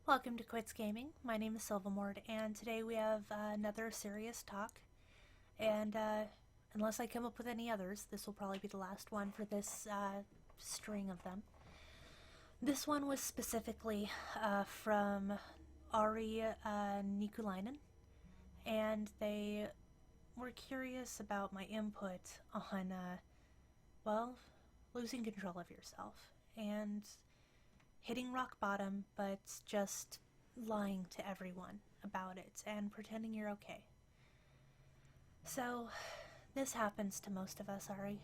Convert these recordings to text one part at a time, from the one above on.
Welcome to Quits Gaming. My name is Silvermord, and today we have another serious talk. And unless I come up with any others, this will probably be the last one for this string of them. This one was specifically from Ari Nikulainen, and they were curious about my input on, losing control of yourself and hitting rock bottom, but just lying to everyone about it and pretending you're okay. So, this happens to most of us, Ari,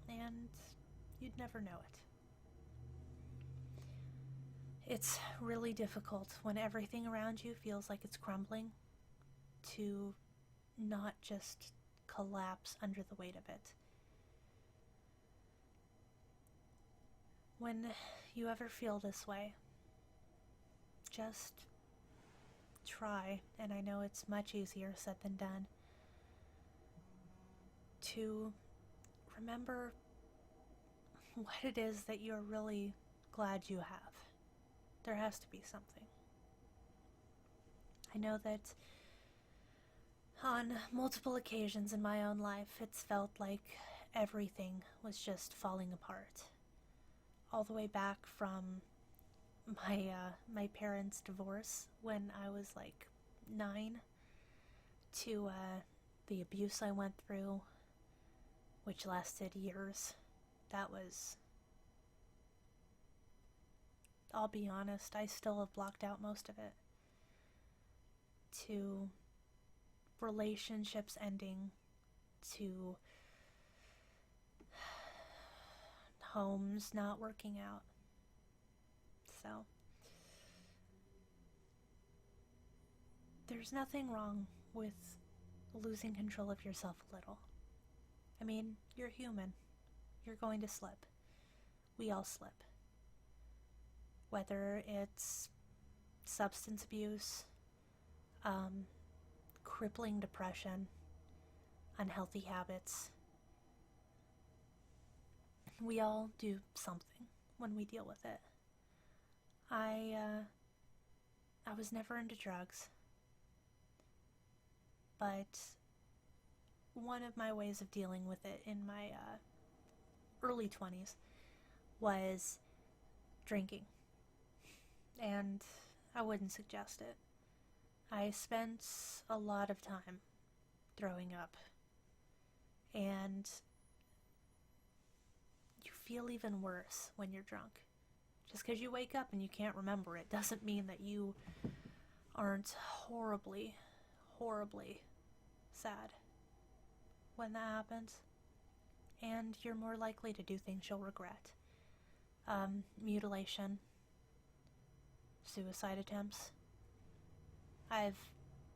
and you'd never know it. It's really difficult when everything around you feels like it's crumbling to not just collapse under the weight of it. When you ever feel this way, just try, and I know it's much easier said than done, to remember what it is that you're really glad you have. There has to be something. I know that on multiple occasions in my own life, it's felt like everything was just falling apart. All the way back from my parents' divorce when I was like 9 to the abuse I went through, which lasted years. That was, I'll be honest, I still have blocked out most of it. To relationships ending, to homes not working out. So, there's nothing wrong with losing control of yourself a little. I mean, you're human. You're going to slip. We all slip. Whether it's substance abuse, crippling depression, unhealthy habits, we all do something when we deal with it. I was never into drugs, but one of my ways of dealing with it in my early 20s was drinking, and I wouldn't suggest it. I spent a lot of time throwing up, and you feel even worse when you're drunk. Just because you wake up and you can't remember it doesn't mean that you aren't horribly, horribly sad when that happens. And you're more likely to do things you'll regret. Mutilation, suicide attempts. I've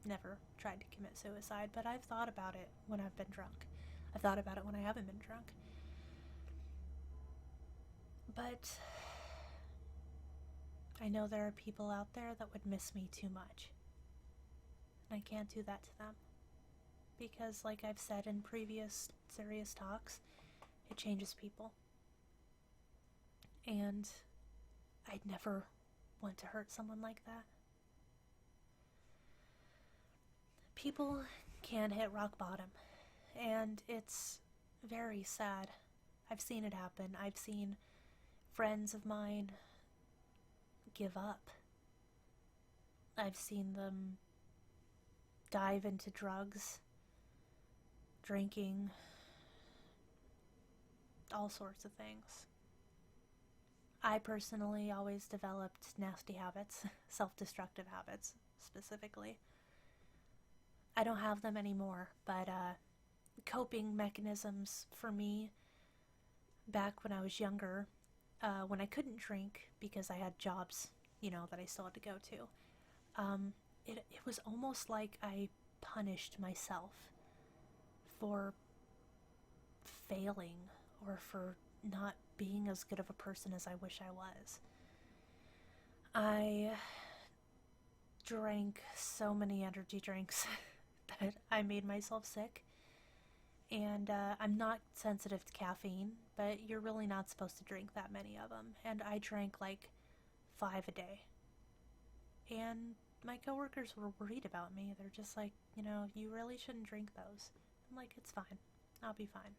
never tried to commit suicide, but I've thought about it when I've been drunk. I've thought about it when I haven't been drunk. But I know there are people out there that would miss me too much. And I can't do that to them. Because, like I've said in previous serious talks, it changes people. And I'd never want to hurt someone like that. People can hit rock bottom, and it's very sad. I've seen it happen. I've seen friends of mine give up. I've seen them dive into drugs, drinking, all sorts of things. I personally always developed nasty habits, self-destructive habits specifically. I don't have them anymore, but coping mechanisms for me back when I was younger, when I couldn't drink because I had jobs, that I still had to go to, it was almost like I punished myself for failing or for not being as good of a person as I wish I was. I drank so many energy drinks that I made myself sick. And I'm not sensitive to caffeine, but you're really not supposed to drink that many of them. And I drank like 5 a day. And my coworkers were worried about me. They're just like, you really shouldn't drink those. I'm like, it's fine. I'll be fine.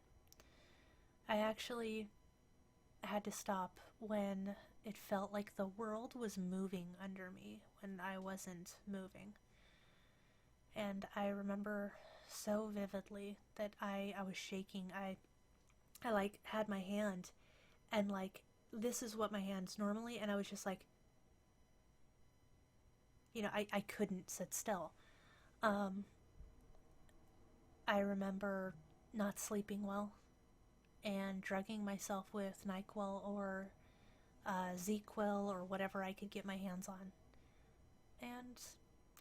I actually had to stop when it felt like the world was moving under me when I wasn't moving. And I remember so vividly that I was shaking. I like had my hand, and like this is what my hand's normally, and I was just like, I couldn't sit still. Um, I remember not sleeping well and drugging myself with NyQuil or ZQuil or whatever I could get my hands on. And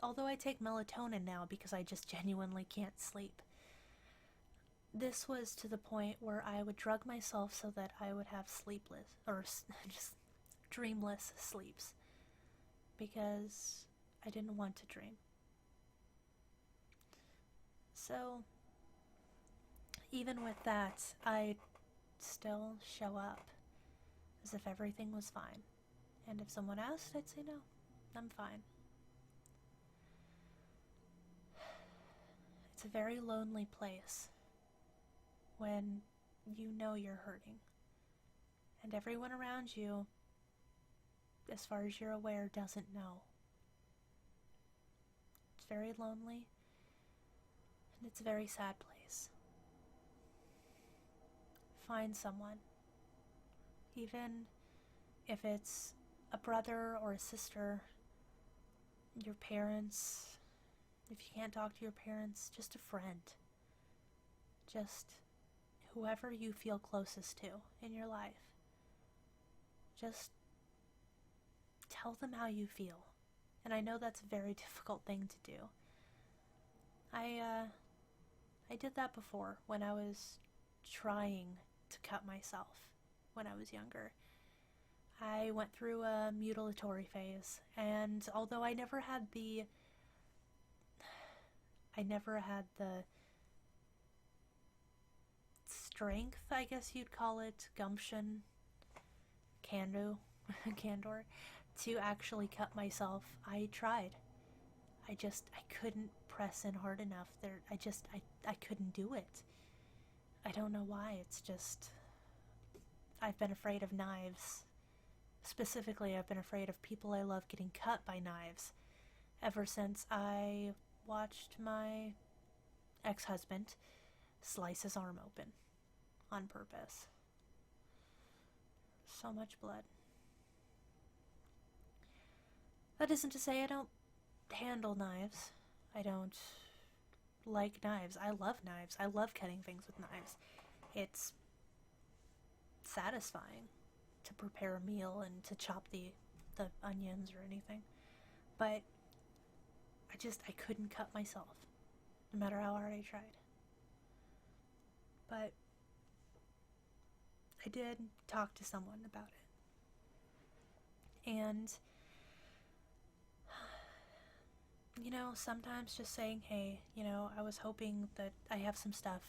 although I take melatonin now because I just genuinely can't sleep, this was to the point where I would drug myself so that I would have sleepless or just dreamless sleeps because I didn't want to dream. So, even with that, I'd still show up as if everything was fine. And if someone asked, I'd say no, I'm fine. It's a very lonely place when you know you're hurting. And everyone around you, as far as you're aware, doesn't know. It's very lonely, and it's a very sad place. Find someone, even if it's a brother or a sister, your parents. If you can't talk to your parents, just a friend. Just whoever you feel closest to in your life. Just tell them how you feel. And I know that's a very difficult thing to do. I did that before when I was trying to cut myself when I was younger. I went through a mutilatory phase, and although I never had the strength, I guess you'd call it, gumption, candor, to actually cut myself. I tried. I couldn't press in hard enough. I couldn't do it. I don't know why. It's just, I've been afraid of knives. Specifically, I've been afraid of people I love getting cut by knives ever since I watched my ex-husband slice his arm open on purpose. So much blood. That isn't to say I don't handle knives. I don't like knives. I love knives. I love cutting things with knives. It's satisfying to prepare a meal and to chop the onions or anything. But I couldn't cut myself, no matter how hard I tried. But I did talk to someone about it. And, sometimes just saying, hey, I was hoping that I have some stuff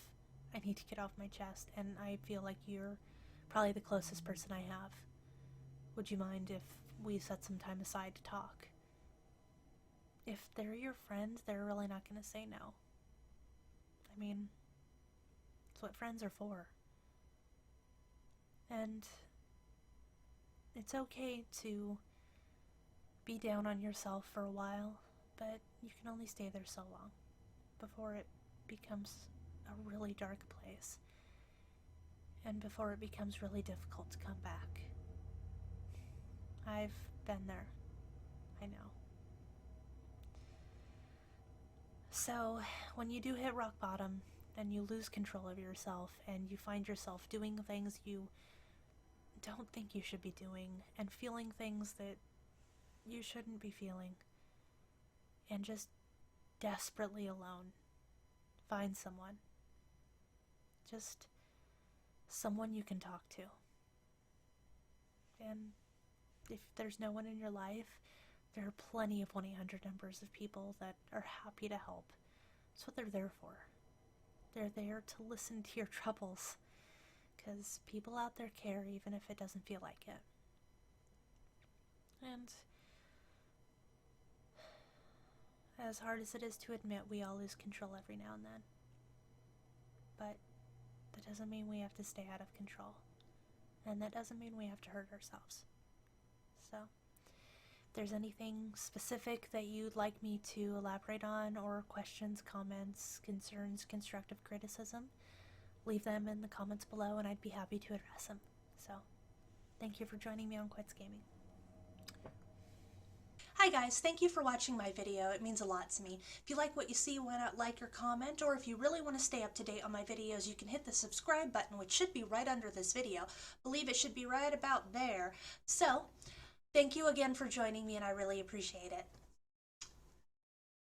I need to get off my chest, and I feel like you're probably the closest person I have. Would you mind if we set some time aside to talk? If they're your friends, they're really not going to say no. I mean, it's what friends are for. And it's okay to be down on yourself for a while, but you can only stay there so long before it becomes a really dark place, and before it becomes really difficult to come back. I've been there. I know. So, when you do hit rock bottom and you lose control of yourself and you find yourself doing things you don't think you should be doing and feeling things that you shouldn't be feeling, and just desperately alone, find someone. Just someone you can talk to. And if there's no one in your life, there are plenty of 1-800 numbers of people that are happy to help. That's what they're there for. They're there to listen to your troubles, because people out there care even if it doesn't feel like it. And As hard as it is to admit, we all lose control every now and then. But that doesn't mean we have to stay out of control. And that doesn't mean we have to hurt ourselves. So, if there's anything specific that you'd like me to elaborate on, or questions, comments, concerns, constructive criticism, leave them in the comments below and I'd be happy to address them. So, thank you for joining me on Quits Gaming. Hi guys, thank you for watching my video. It means a lot to me. If you like what you see, why not like or comment? Or if you really want to stay up to date on my videos, you can hit the subscribe button, which should be right under this video. I believe it should be right about there. So, thank you again for joining me, and I really appreciate it.